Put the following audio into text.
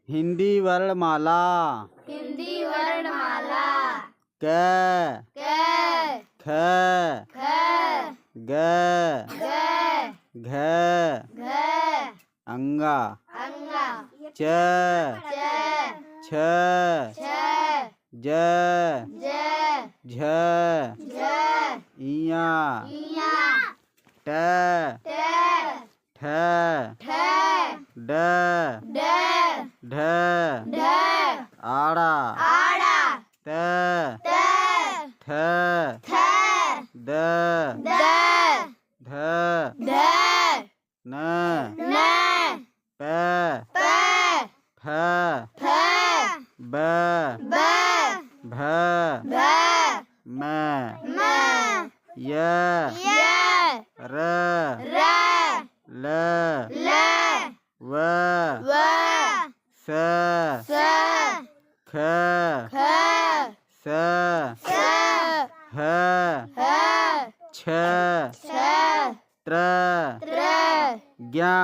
हिंदी वर्णमाला क ख ग घ अंगा च छ ज झ इया ट ठ ड ढ आड़ा त थ द ध न प फ ब भ म य र ल व स ख स ह छ त्र ज्ञा